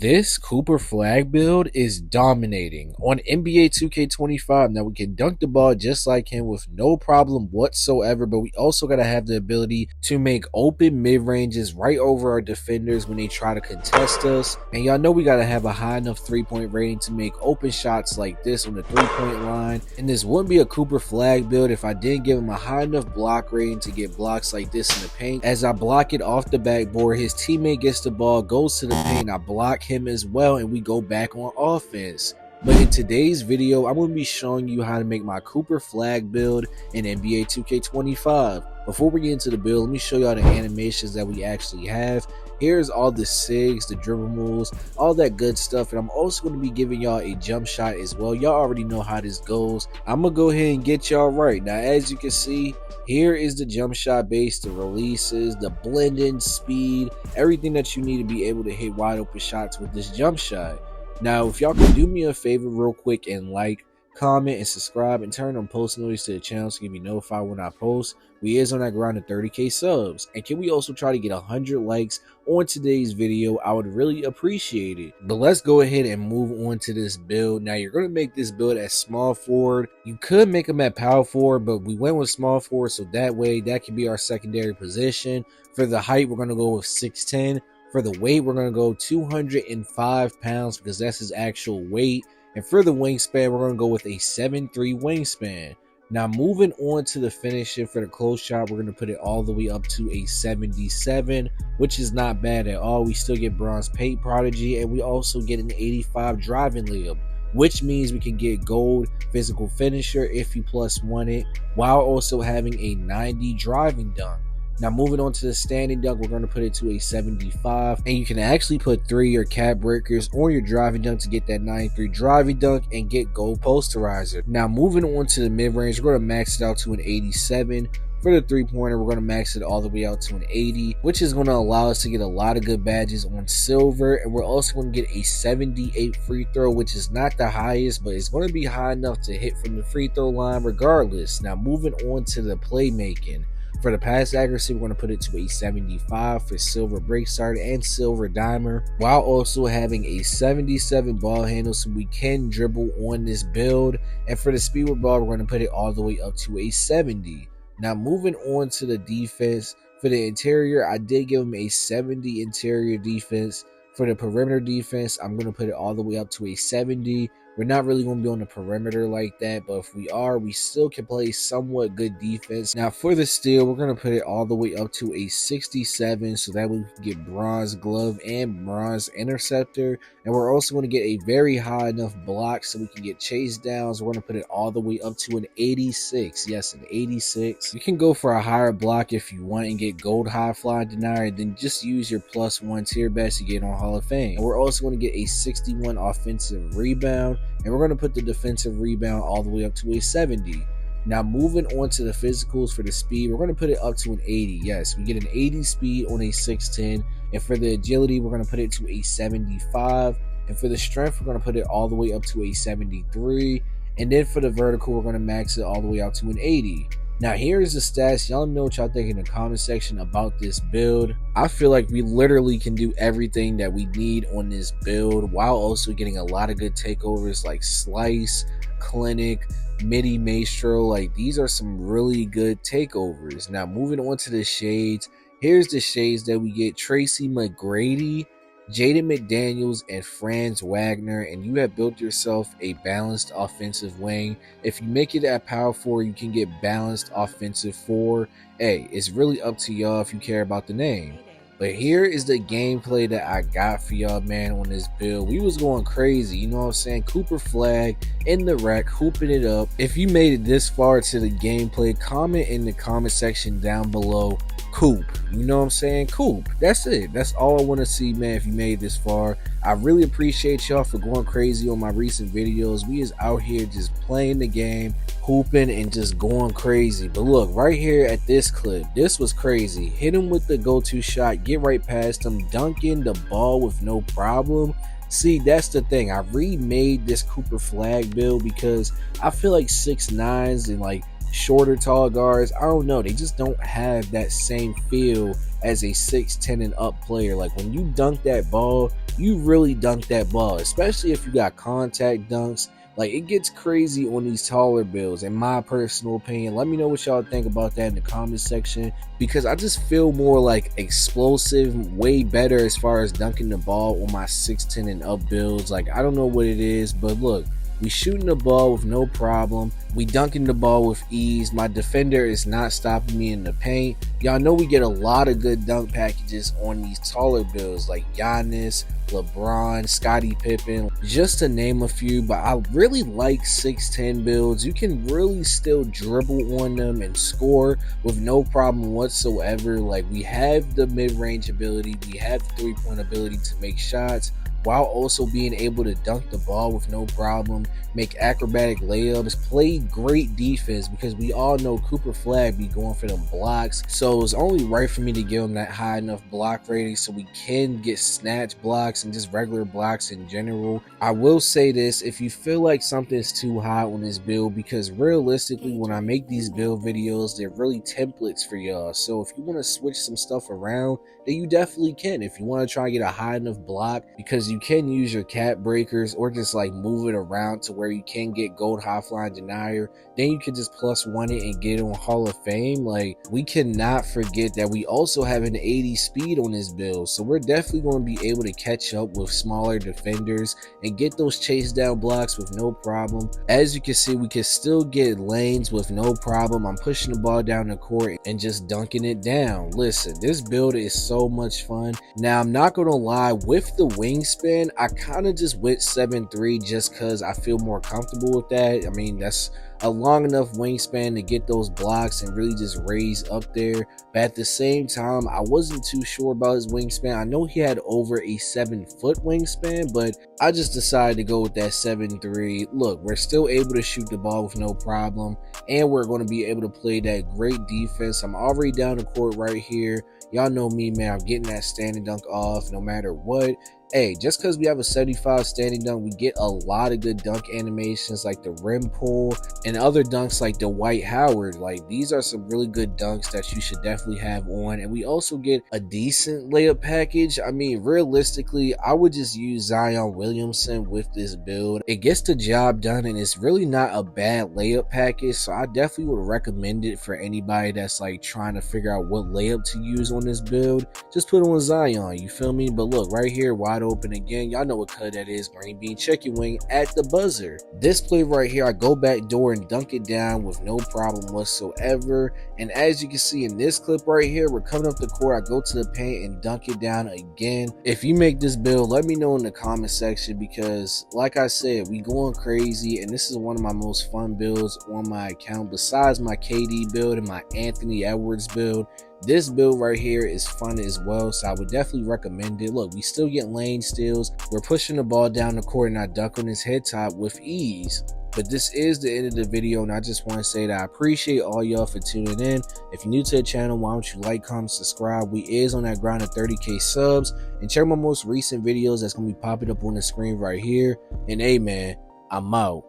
This Cooper flag build is dominating on NBA 2K25. Now we can dunk the ball just like him with no problem whatsoever, but we also got to have the ability to make open mid-ranges right over our defenders when they try to contest us. And y'all know we got to have a high enough three-point rating to make open shots like this on the three-point line. And this wouldn't be a Cooper flag build if I didn't give him a high enough block rating to get blocks like this in the paint. As I block it off the backboard, his teammate gets the ball, goes to the paint, I block him as well, and we go back on offense. But in today's video, I'm going to be showing you how to make my Cooper flag build in NBA 2K25. Before we get into the build, let me show y'all the animations that we actually have. Here's all the SIGs, the dribble moves, all that good stuff. And I'm also going to be giving y'all a jump shot as well. Y'all already know how this goes. I'm going to go ahead and get y'all right. Now, as you can see, here is the jump shot base, the releases, the blending, speed, everything that you need to be able to hit wide open shots with this jump shot. Now, if y'all can do me a favor real quick and like, comment, and subscribe, and turn on post notifications to the channel so you can be notified when I post. We is on that grind of 30k subs. And can we also try to get 100 likes on today's video? I would really appreciate it. But let's go ahead and move on to this build. Now, you're going to make this build as small forward. You could make him at power forward, but we went with small forward, so that way that can be our secondary position. For the height, we're going to go with 6'10". For the weight, we're going to go 205 pounds because that's his actual weight. And for the wingspan, we're going to go with a 7'3" wingspan. Now, moving on to the finishing for the close shot, we're going to put it all the way up to a 77, which is not bad at all. We still get bronze paint prodigy, and we also get an 85 driving layup, which means we can get gold physical finisher if you +1 it, while also having a 90 driving dunk. Now, moving on to the standing dunk, we're going to put it to a 75, and you can actually put 3 of your cap breakers on your driving dunk to get that 93 driving dunk and get gold posterizer. Now, moving on to the mid-range, we're going to max it out to an 87. For the three-pointer, we're going to max it all the way out to an 80, which is going to allow us to get a lot of good badges on silver. And we're also going to get a 78 free throw, which is not the highest, but it's going to be high enough to hit from the free throw line regardless. Now, moving on to the playmaking. For the pass accuracy, we're going to put it to a 75 for silver break starter and silver dimer, while also having a 77 ball handle so we can dribble on this build. And for the speed with ball, we're going to put it all the way up to a 70. Now, moving on to the defense. For the interior, I did give him a 70 interior defense. For the perimeter defense, I'm going to put it all the way up to a 70. We're not really going to be on the perimeter like that, but if we are, we still can play somewhat good defense. Now, for the steal, we're going to put it all the way up to a 67, so that way we can get bronze glove and bronze interceptor. And we're also going to get a very high enough block so we can get chase downs. We're going to put it all the way up to an 86. Yes, an 86. You can go for a higher block if you want and get gold high fly denier, then just use your +1 tier badge to get on Hall of Fame. And we're also going to get a 61 offensive rebound. And we're going to put the defensive rebound all the way up to a 70. Now, moving on to the physicals for the speed, we're going to put it up to an 80. Yes, we get an 80 speed on a 6'10". And for the agility, we're going to put it to a 75. And for the strength, we're going to put it all the way up to a 73. And then for the vertical, we're going to max it all the way out to an 80. Now, here's the stats. Y'all know what y'all think in the comment section about this build. I feel like we literally can do everything that we need on this build while also getting a lot of good takeovers like Slice, Clinic, Midi Maestro. Like, these are some really good takeovers. Now, moving on to the shades. Here's the shades that we get: Tracy McGrady, Jaden McDaniels, and Franz Wagner, and you have built yourself a balanced offensive wing. If you make it at power forward, you can get balanced offensive 4. Hey, it's really up to y'all if you care about the name. But here is the gameplay that I got for y'all, man, on this build. We was going crazy, you know what I'm saying? Cooper flag in the rack, hooping it up. If you made it this far to the gameplay, comment in the comment section down below, Coop. You know what I'm saying? Coop. That's it. That's all I want to see, man, if you made it this far. I really appreciate y'all for going crazy on my recent videos. We is out here just playing the game, hooping, and just going crazy. But look, right here at this clip, this was crazy. Hit him with the go-to shot, get right past him, dunking the ball with no problem. See, that's the thing. I remade this Cooper flag build because I feel like 6'9s and like shorter tall guards, I don't know, they just don't have that same feel as a 6'10 and up player. Like when you dunk that ball, you really dunk that ball, especially if you got contact dunks. Like, it gets crazy on these taller builds, in my personal opinion. Let me know what y'all think about that in the comment section, because I just feel more like explosive, way better as far as dunking the ball on my 6'10" and up builds. Like, I don't know what it is, but look, we shooting the ball with no problem. We dunking the ball with ease. My defender is not stopping me in the paint. Y'all know we get a lot of good dunk packages on these taller builds like Giannis, LeBron, Scottie Pippen, just to name a few. But I really like 6'10" builds. You can really still dribble on them and score with no problem whatsoever. Like, we have the mid-range ability, we have the three-point ability to make shots, while also being able to dunk the ball with no problem, make acrobatic layups, play great defense, because we all know Cooper Flagg be going for them blocks. So it's only right for me to give him that high enough block rating so we can get snatch blocks and just regular blocks in general. I will say this, if you feel like something's too high on this build, because realistically when I make these build videos, they're really templates for y'all. So if you want to switch some stuff around, then you definitely can. If you want to try to get a high enough block, because you can use your cap breakers or just like move it around to where you can get gold high flying denier, then you can just +1 it and get it on Hall of Fame. Like, we cannot forget that we also have an 80 speed on this build, so we're definitely going to be able to catch up with smaller defenders and get those chase down blocks with no problem. As you can see, we can still get lanes with no problem. I'm pushing the ball down the court and just dunking it down. Listen, this build is so much fun. Now, I'm not gonna lie, with the wingspan, I kind of just went 7'3" just because I feel more comfortable with that. I mean, that's a long enough wingspan to get those blocks and really just raise up there. But at the same time, I wasn't too sure about his wingspan. I know he had over a 7-foot wingspan, but I just decided to go with that 7'3". Look, we're still able to shoot the ball with no problem, and we're going to be able to play that great defense. I'm already down the court right here. Y'all know me, man. I'm getting that standing dunk off no matter what. Hey, just because we have a 75 standing dunk, we get a lot of good dunk animations like the rim pull and other dunks like the Dwight Howard. Like, these are some really good dunks that you should definitely have on. And we also get a decent layup package. I mean, realistically, I would just use Zion Williamson with this build. It gets the job done, and it's really not a bad layup package. So I definitely would recommend it for anybody that's like trying to figure out what layup to use on this build. Just put on Zion, you feel me? But look, right here, wide open again. Y'all know what cut that is. Green bean chicken wing at the buzzer. This play right here, I go back door and dunk it down with no problem whatsoever. And as you can see in this clip right here, we're coming up the court. I go to the paint and dunk it down again. If you make this build, let me know in the comment section, because like I said, we going crazy, and this is one of my most fun builds on my account besides my KD build and my Anthony Edwards build. This build right here is fun as well, so I would definitely recommend it. Look, we still get lane steals. We're pushing the ball down the court, and I dunk on his head top with ease. But this is the end of the video, and I just want to say that I appreciate all y'all for tuning in. If you're new to the channel, why don't you like, comment, subscribe? We is on that grind of 30K subs, and check my most recent videos that's going to be popping up on the screen right here. And hey man, I'm out.